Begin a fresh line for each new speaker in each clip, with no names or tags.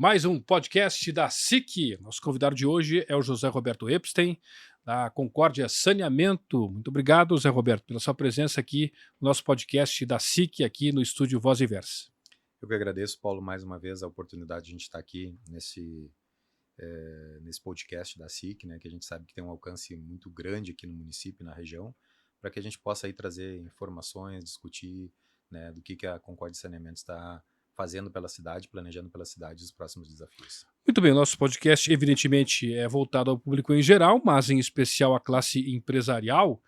Mais um podcast da SIC. Nosso convidado de hoje é o José Roberto Epstein, da Concórdia Saneamento. Muito obrigado, José Roberto, pela sua presença aqui no nosso podcast da SIC, aqui no estúdio Voz e Versa.
Eu que agradeço, Paulo, mais uma vez a oportunidade de a gente estar aqui nesse podcast da SIC, né, que a gente sabe que tem um alcance muito grande aqui no município, na região, para que a gente possa aí trazer informações, discutir, né, do que a Concórdia Saneamento está fazendo pela cidade, planejando pela cidade os próximos desafios.
Muito bem, o nosso podcast, evidentemente, é voltado ao público em geral, mas em especial à classe empresarial.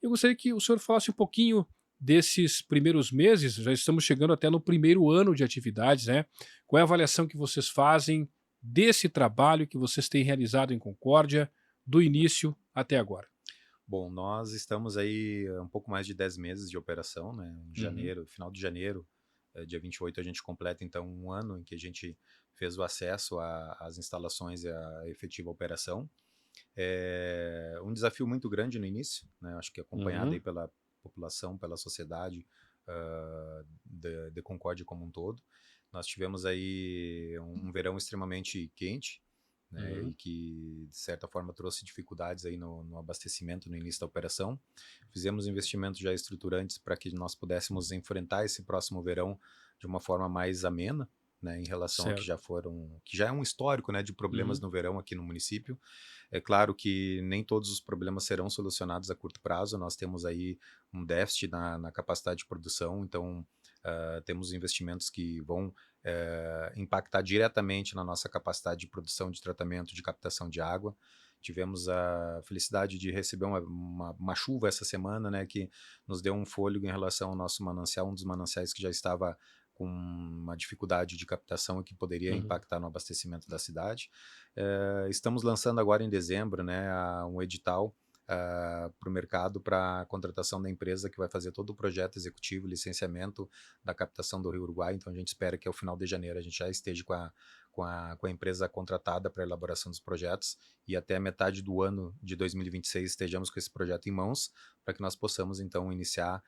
Eu gostaria que o senhor falasse um pouquinho desses primeiros meses, já estamos chegando até no primeiro ano de atividades, né? Qual é a avaliação que vocês fazem desse trabalho que vocês têm realizado em Concórdia, do início até agora?
Bom, nós estamos aí um pouco mais de 10 meses de operação, né? Em
Uhum.
janeiro, final de janeiro, dia 28, a gente completa então um ano em que a gente fez o acesso às instalações e à efetiva operação. É um desafio muito grande no início, né? Acho que acompanhado
Uhum.
aí pela população, pela sociedade de Concórdia como um todo. Nós tivemos aí um verão extremamente quente, né, e
Uhum.
que de certa forma trouxe dificuldades aí no abastecimento no início da operação. Fizemos investimentos já estruturantes para que nós pudéssemos enfrentar esse próximo verão de uma forma mais amena, né, em relação ao
Certo.
que já é um histórico, né, de problemas
Uhum.
no verão aqui no município. É claro que nem todos os problemas serão solucionados a curto prazo, nós temos aí um déficit na capacidade de produção, então temos investimentos que vão impactar diretamente na nossa capacidade de produção, de tratamento, de captação de água. Tivemos a felicidade de receber uma chuva essa semana, né, que nos deu um fôlego em relação ao nosso manancial, um dos mananciais que já estava com uma dificuldade de captação e que poderia
Uhum.
impactar no abastecimento da cidade. Estamos lançando agora em dezembro, né, um edital para o mercado para a contratação da empresa que vai fazer todo o projeto executivo, licenciamento da captação do Rio Uruguai. Então a gente espera que ao final de janeiro a gente já esteja com a empresa contratada para a elaboração dos projetos e até metade do ano de 2026 estejamos com esse projeto em mãos para que nós possamos então iniciar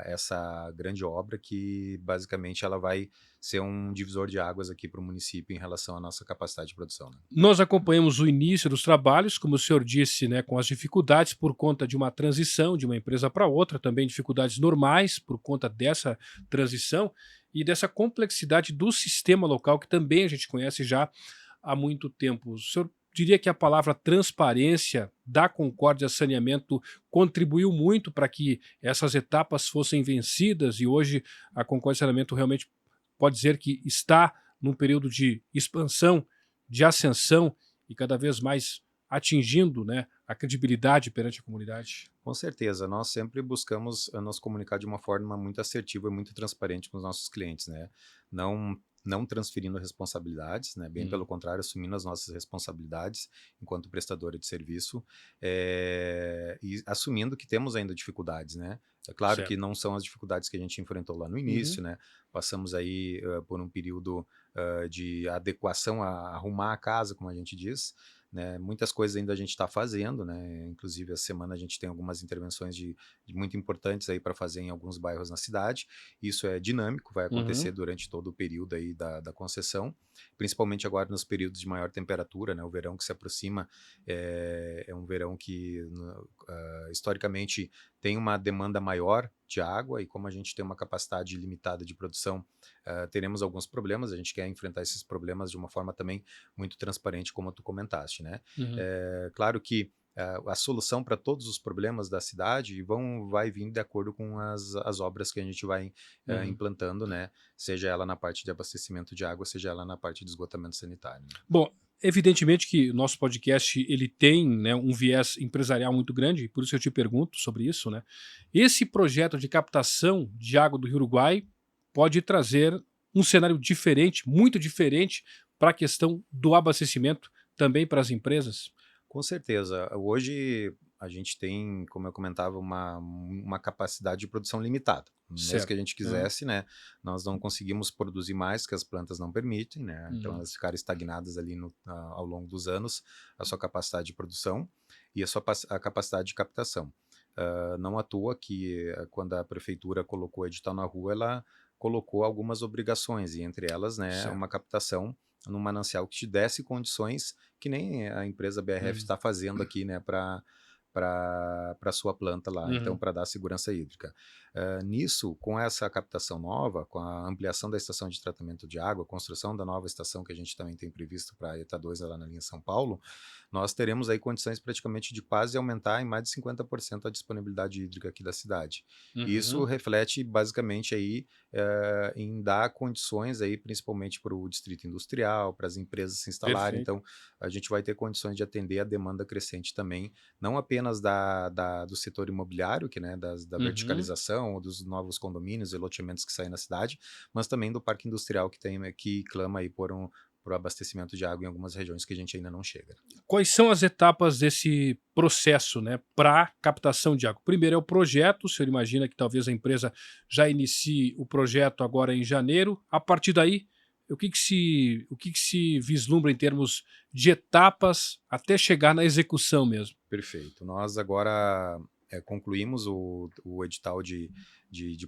essa grande obra que basicamente ela vai ser um divisor de águas aqui para o município em relação à nossa capacidade de produção, né?
Nós acompanhamos o início dos trabalhos, como o senhor disse, né, com as dificuldades por conta de uma transição de uma empresa para outra, também dificuldades normais por conta dessa transição e dessa complexidade do sistema local, que também a gente conhece já há muito tempo. O senhor diria que a palavra transparência da Concórdia Saneamento contribuiu muito para que essas etapas fossem vencidas e hoje a Concórdia Saneamento realmente pode dizer que está num período de expansão, de ascensão e cada vez mais atingindo, né, a credibilidade perante a comunidade?
Com certeza, nós sempre buscamos nos comunicar de uma forma muito assertiva e muito transparente com os nossos clientes, né? Não transferindo responsabilidades, né? Bem pelo
Uhum.
contrário, assumindo as nossas responsabilidades enquanto prestadora de serviço, e assumindo que temos ainda dificuldades, né? É claro que
Certo.
não são as dificuldades que a gente enfrentou lá no
Uhum.
início, né? Passamos aí por um período de adequação a arrumar a casa, como a gente diz, né? Muitas coisas ainda a gente está fazendo, né? Inclusive, essa semana a gente tem algumas intervenções de muito importantes aí para fazer em alguns bairros na cidade. Isso é dinâmico, vai
Uhum.
acontecer durante todo o período aí da concessão, principalmente agora nos períodos de maior temperatura, né? O verão que se aproxima é um verão que historicamente tem uma demanda maior de água e como a gente tem uma capacidade limitada de produção, teremos alguns problemas. A gente quer enfrentar esses problemas de uma forma também muito transparente, como tu comentaste, né?
Uhum.
Claro que a solução para todos os problemas da cidade vai vir de acordo com as obras que a gente vai
Uhum.
implantando, né? Seja ela na parte de abastecimento de água, seja ela na parte de esgotamento sanitário, né?
Bom, evidentemente que o nosso podcast ele tem, né, um viés empresarial muito grande, por isso eu te pergunto sobre isso, né? Esse projeto de captação de água do Rio Uruguai pode trazer um cenário diferente, muito diferente para a questão do abastecimento também para as empresas?
Com certeza. Hoje a gente tem, como eu comentava, uma capacidade de produção limitada. Mesmo que a
Certo.
gente
Aham.
quisesse, né, nós não conseguimos produzir mais, que as plantas não permitem, né? Então
Uhum.
elas ficaram estagnadas ali ao longo dos anos, a sua capacidade de produção e a capacidade de captação. Não à toa que quando a prefeitura colocou o edital na rua, ela colocou algumas obrigações, e entre elas, né,
Certo.
uma captação num manancial que te desse condições que nem a empresa BRF
Uhum.
está fazendo aqui, né, para a sua planta lá, então
Uhum.
para dar segurança hídrica. Nisso, com essa captação nova, com a ampliação da estação de tratamento de água, a construção da nova estação que a gente também tem previsto para a ETA 2 lá na linha São Paulo, nós teremos aí condições praticamente de quase aumentar em mais de 50% a disponibilidade hídrica aqui da cidade. Isso
Uhum.
reflete basicamente aí em dar condições aí, principalmente para o distrito industrial, para as empresas se instalarem.
Perfeito.
Então, a gente vai ter condições de atender a demanda crescente também, não apenas do setor imobiliário, que, né, da
Uhum.
verticalização, dos novos condomínios e loteamentos que saem na cidade, mas também do parque industrial que clama aí por abastecimento de água em algumas regiões que a gente ainda não chega.
Quais são as etapas desse processo, né, para captação de água? Primeiro é o projeto, o senhor imagina que talvez a empresa já inicie o projeto agora em janeiro. A partir daí, o que que se vislumbra em termos de etapas até chegar na execução mesmo?
Perfeito. Nós agora concluímos o edital de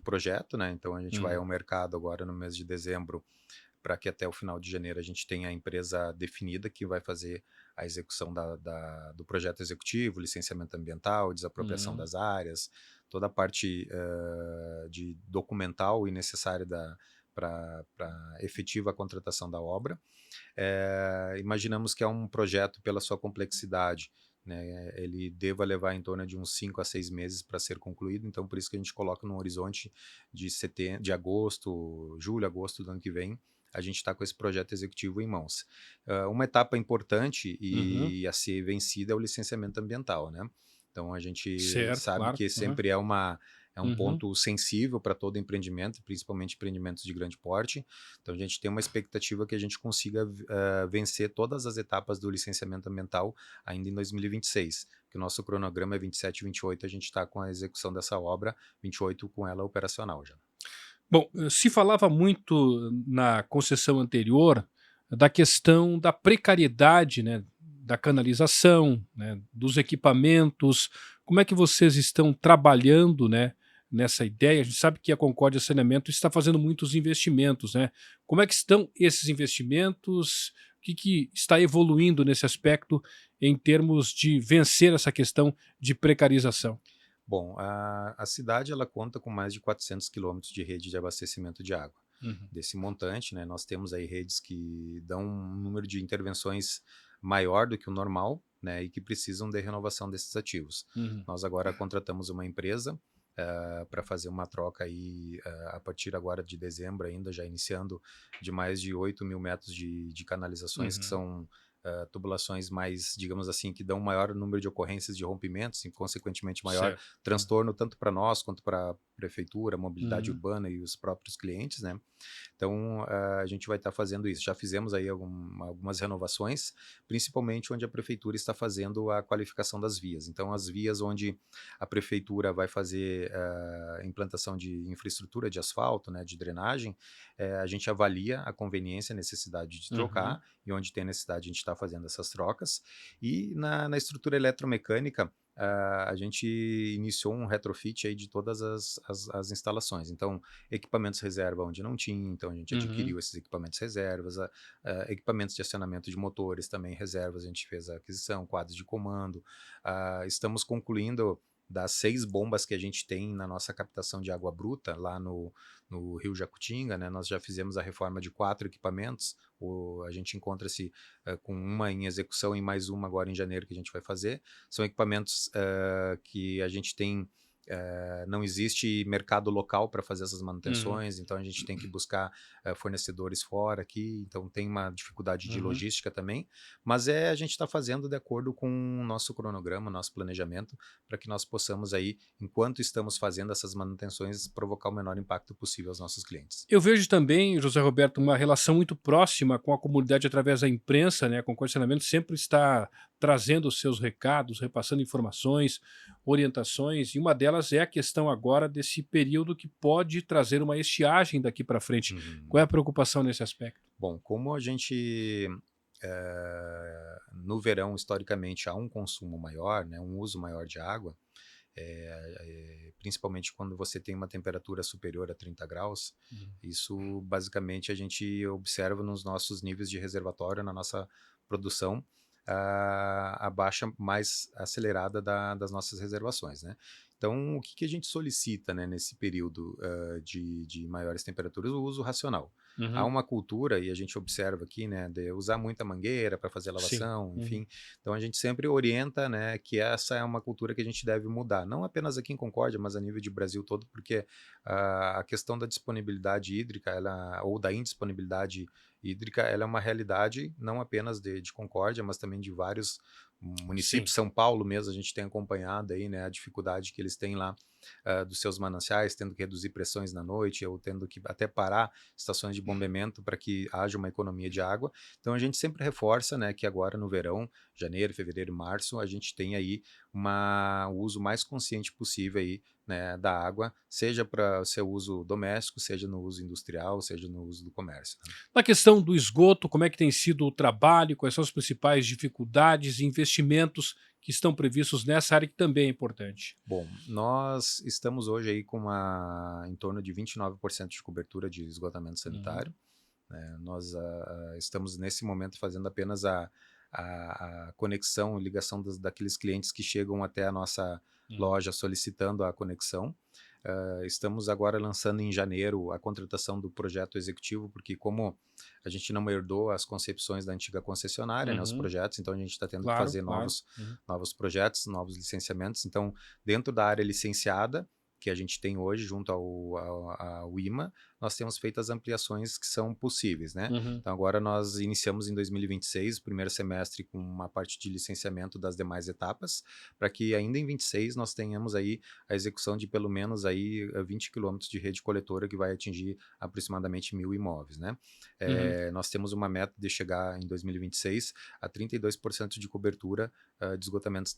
projeto, né? Então a gente vai
Uhum.
ao mercado agora no mês de dezembro para que até o final de janeiro a gente tenha a empresa definida que vai fazer a execução do projeto executivo, licenciamento ambiental, desapropriação
Uhum.
das áreas, toda a parte de documental e necessária para efetiva contratação da obra. Imaginamos que é um projeto, pela sua complexidade, né, ele deva levar em torno de uns 5 a 6 meses para ser concluído, então por isso que a gente coloca num horizonte de agosto, julho, agosto do ano que vem, a gente está com esse projeto executivo em mãos. Uma etapa importante
Uhum.
e a ser vencida é o licenciamento ambiental, né? Então a gente
Certo,
sabe
claro.
que
Uhum.
sempre é um
Uhum.
ponto sensível para todo empreendimento, principalmente empreendimentos de grande porte. Então a gente tem uma expectativa que a gente consiga vencer todas as etapas do licenciamento ambiental ainda em 2026, que o nosso cronograma é 27 e 28, a gente está com a execução dessa obra, 28 com ela operacional já.
Bom, se falava muito na concessão anterior da questão da precariedade, né, da canalização, né, dos equipamentos. Como é que vocês estão trabalhando, né, nessa ideia? A gente sabe que a Concórdia Saneamento está fazendo muitos investimentos, né? Como é que estão esses investimentos? O que, que está evoluindo nesse aspecto em termos de vencer essa questão de precarização?
Bom, a cidade ela conta com mais de 400 quilômetros de rede de abastecimento de água.
Uhum.
Desse montante, né, nós temos aí redes que dão um número de intervenções maior do que o normal, né, e que precisam de renovação desses ativos.
Uhum.
Nós agora contratamos uma empresa para fazer uma troca aí, a partir agora de dezembro ainda, já iniciando, de mais de 8 mil metros de canalizações, que
Uhum.
são tubulações mais, digamos assim, que dão maior número de ocorrências de rompimentos e, consequentemente, maior
Certo.
transtorno tanto para nós quanto para a prefeitura, mobilidade
Uhum.
urbana e os próprios clientes, né? Então, a gente vai estar fazendo isso. Já fizemos aí algumas renovações, principalmente onde a prefeitura está fazendo a qualificação das vias. Então, as vias onde a prefeitura vai fazer a implantação de infraestrutura de asfalto, né, de drenagem, a gente avalia a conveniência, a necessidade de trocar,
Uhum.
e onde tem necessidade a gente está fazendo essas trocas. E na estrutura eletromecânica, a gente iniciou um retrofit aí de todas as instalações. Então, equipamentos reserva onde não tinha, então a gente
Uhum.
adquiriu esses equipamentos reservas, equipamentos de acionamento de motores também reservas, a gente fez a aquisição, quadros de comando. Estamos concluindo das 6 bombas que a gente tem na nossa captação de água bruta lá no Rio Jacutinga, né? Nós já fizemos a reforma de 4 equipamentos, a gente encontra-se com uma em execução e mais uma agora em janeiro que a gente vai fazer. São equipamentos que a gente tem, não existe mercado local para fazer essas
Uhum.
manutenções, então a gente tem que buscar fornecedores fora aqui, então tem uma dificuldade de
Uhum.
logística também, mas a gente está fazendo de acordo com o nosso cronograma, nosso planejamento, para que nós possamos aí, enquanto estamos fazendo essas manutenções, provocar o menor impacto possível aos nossos clientes.
Eu vejo também, José Roberto, uma relação muito próxima com a comunidade através da imprensa, né? A Concorcionamento sempre está trazendo os seus recados, repassando informações, orientações, e uma delas é a questão agora desse período que pode trazer uma estiagem daqui para frente. Qual é
Uhum.
a preocupação nesse aspecto?
Bom, como a gente no verão historicamente há um consumo maior, né, um uso maior de água, principalmente quando você tem uma temperatura superior a 30 graus,
Uhum.
isso basicamente a gente observa nos nossos níveis de reservatório, na nossa produção, a baixa mais acelerada das nossas reservações, né? Então, o que, que a gente solicita, né, nesse período de maiores temperaturas? O uso racional. Há
Uhum.
uma cultura, e a gente observa aqui, né, de usar muita mangueira para fazer a
Sim.
lavação,
Uhum.
enfim. Então, a gente sempre orienta, né, que essa é uma cultura que a gente deve mudar. Não apenas aqui em Concórdia, mas a nível de Brasil todo, porque a questão da disponibilidade hídrica, ou da indisponibilidade hídrica, ela é uma realidade não apenas de Concórdia, mas também de vários
Sim.
municípios. São Paulo mesmo, a gente tem acompanhado aí, né, a dificuldade que eles têm lá dos seus mananciais, tendo que reduzir pressões na noite, ou tendo que até parar estações de bombeamento para que haja uma economia de água. Então a gente sempre reforça, né, que agora no verão, janeiro, fevereiro e março, a gente tem aí o uso mais consciente possível aí, né, da água, seja para o seu uso doméstico, seja no uso industrial, seja no uso do comércio, né?
Na questão do esgoto, como é que tem sido o trabalho? Quais são as principais dificuldades e investimentos que estão previstos nessa área que também é importante?
Bom, nós estamos hoje aí com em torno de 29% de cobertura de esgotamento
Uhum.
sanitário, né? Nós estamos nesse momento fazendo apenas a conexão e ligação daqueles clientes que chegam até a nossa
Uhum.
loja solicitando a conexão. Estamos agora lançando em janeiro a contratação do projeto executivo, porque como a gente não herdou as concepções da antiga concessionária, né, os
Uhum.
projetos, então a gente está tendo que
Claro,
fazer
claro. Uhum.
novos projetos, novos licenciamentos. Então, dentro da área licenciada, que a gente tem hoje junto ao IMA, nós temos feito as ampliações que são possíveis, né?
Uhum.
Então agora nós iniciamos em 2026, o primeiro semestre, com uma parte de licenciamento das demais etapas, para que ainda em 26 nós tenhamos aí a execução de pelo menos aí 20 quilômetros de rede coletora que vai atingir aproximadamente 1.000 imóveis, né?
Uhum.
Nós temos uma meta de chegar em 2026 a 32% de cobertura de esgotamento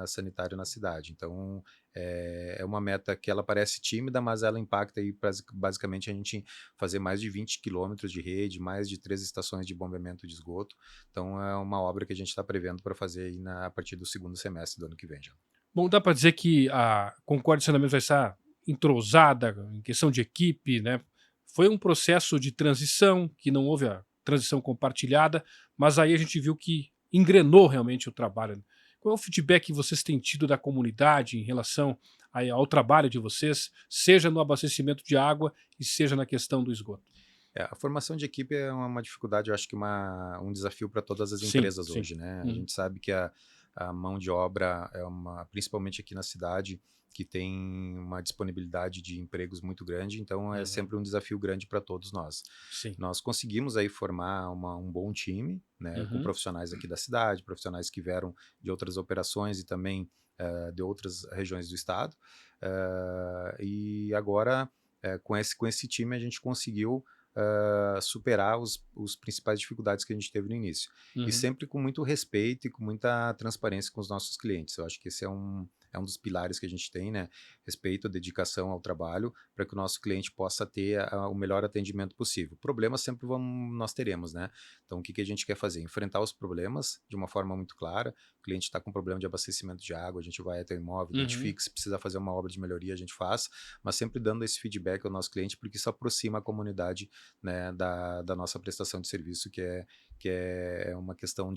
sanitário na cidade. Então, é uma meta que ela parece tímida, mas ela impacta aí basicamente a gente fazer mais de 20 quilômetros de rede, mais de 3 estações de bombeamento de esgoto. Então, é uma obra que a gente está prevendo para fazer aí a partir do segundo semestre do ano que vem já.
Bom, dá para dizer que a Concorde Saneamento vai estar entrosada em questão de equipe, né? Foi um processo de transição, que não houve a transição compartilhada, mas aí a gente viu que engrenou realmente o trabalho, né? Qual é o feedback que vocês têm tido da comunidade em relação ao trabalho de vocês, seja no abastecimento de água e seja na questão do esgoto?
A formação de equipe é uma dificuldade, eu acho que um desafio para todas as
Sim,
empresas
sim.
hoje, né? A
Uhum.
gente sabe que a mão de obra principalmente aqui na cidade, que tem uma disponibilidade de empregos muito grande, então é
Uhum.
sempre um desafio grande para todos nós.
Sim.
Nós conseguimos aí formar um bom time, né, com
Uhum.
profissionais aqui da cidade, profissionais que vieram de outras operações e também de outras regiões do estado. E agora, com esse time, a gente conseguiu superar os principais dificuldades que a gente teve no início. E
Uhum.
sempre com muito respeito e com muita transparência com os nossos clientes. Eu acho que esse é um dos pilares que a gente tem, né? Respeito, dedicação ao trabalho, para que o nosso cliente possa ter o melhor atendimento possível. Problemas sempre nós teremos, né? Então, o que a gente quer fazer? Enfrentar os problemas de uma forma muito clara. O cliente está com problema de abastecimento de água, a gente vai até o imóvel,
Uhum.
identifica se precisa fazer uma obra de melhoria, a gente faz, mas sempre dando esse feedback ao nosso cliente, porque isso aproxima a comunidade, né, da nossa prestação de serviço, que é uma questão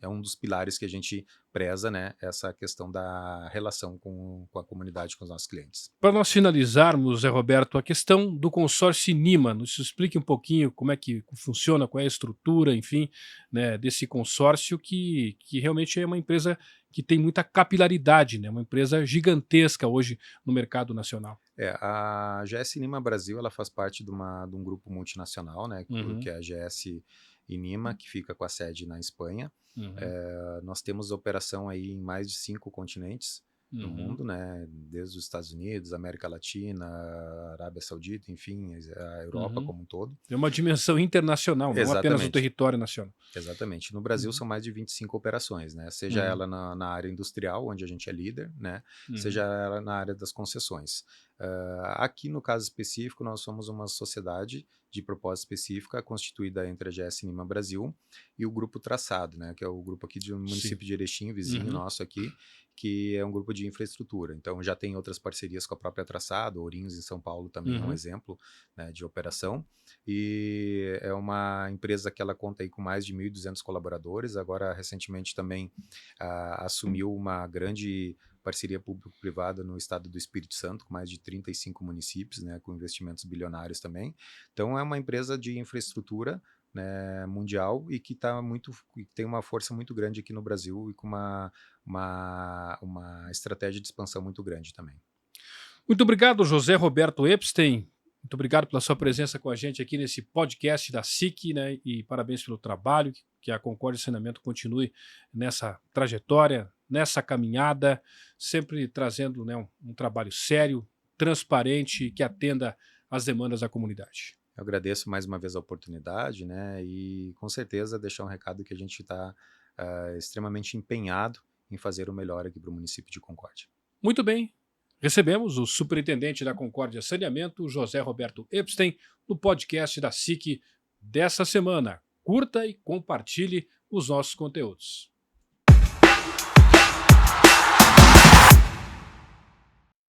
é um dos pilares que a gente preza, né, essa questão da relação com a comunidade, com os nossos clientes.
Para nós finalizarmos, Zé Roberto, a questão do consórcio Nima, nos explique um pouquinho como é que funciona, qual é a estrutura, enfim, né, desse consórcio que realmente é uma empresa que tem muita capilaridade, né, uma empresa gigantesca hoje no mercado nacional.
A GS Nima Brasil, ela faz parte de um grupo multinacional, né, que
Uhum.
é a GS Nima, que fica com a sede na Espanha.
Uhum.
Nós temos operação aí em mais de 5 continentes no
Uhum.
mundo, né? Desde os Estados Unidos, América Latina, Arábia Saudita, enfim, a Europa
Uhum.
como um todo.
É uma dimensão internacional, não apenas o
Exatamente.
território nacional.
Exatamente. No Brasil
Uhum.
são mais de 25 operações, né? Seja
Uhum.
ela na área industrial, onde a gente é líder, né? Seja
Uhum.
ela na área das concessões. Aqui no caso específico, nós somos uma sociedade de propósito específica, constituída entre a GS Nima Brasil e o Grupo Traçado, né, que é o grupo aqui do
Sim.
município de Erechim, vizinho
Uhum.
nosso aqui, que é um grupo de infraestrutura. Então já tem outras parcerias com a própria Traçado, Ourinhos em São Paulo também é um
Uhum.
exemplo, né, de operação. E é uma empresa que ela conta aí com mais de 1.200 colaboradores. Agora, recentemente também assumiu uma grande parceria público-privada no estado do Espírito Santo, com mais de 35 municípios, né, com investimentos bilionários também. Então é uma empresa de infraestrutura, né, mundial, e que que tem uma força muito grande aqui no Brasil e com uma estratégia de expansão muito grande também.
Muito obrigado, José Roberto Epstein. Muito obrigado pela sua presença com a gente aqui nesse podcast da SIC, né? E parabéns pelo trabalho, que a Concórdia Saneamento continue nessa trajetória, nessa caminhada, sempre trazendo, né, um trabalho sério, transparente, que atenda às demandas da comunidade.
Eu agradeço mais uma vez a oportunidade, né, e com certeza deixar um recado que a gente está extremamente empenhado em fazer o melhor aqui para o município de Concórdia.
Muito bem. Recebemos o superintendente da Concórdia Saneamento, José Roberto Epstein, no podcast da SIC dessa semana. Curta e compartilhe os nossos conteúdos.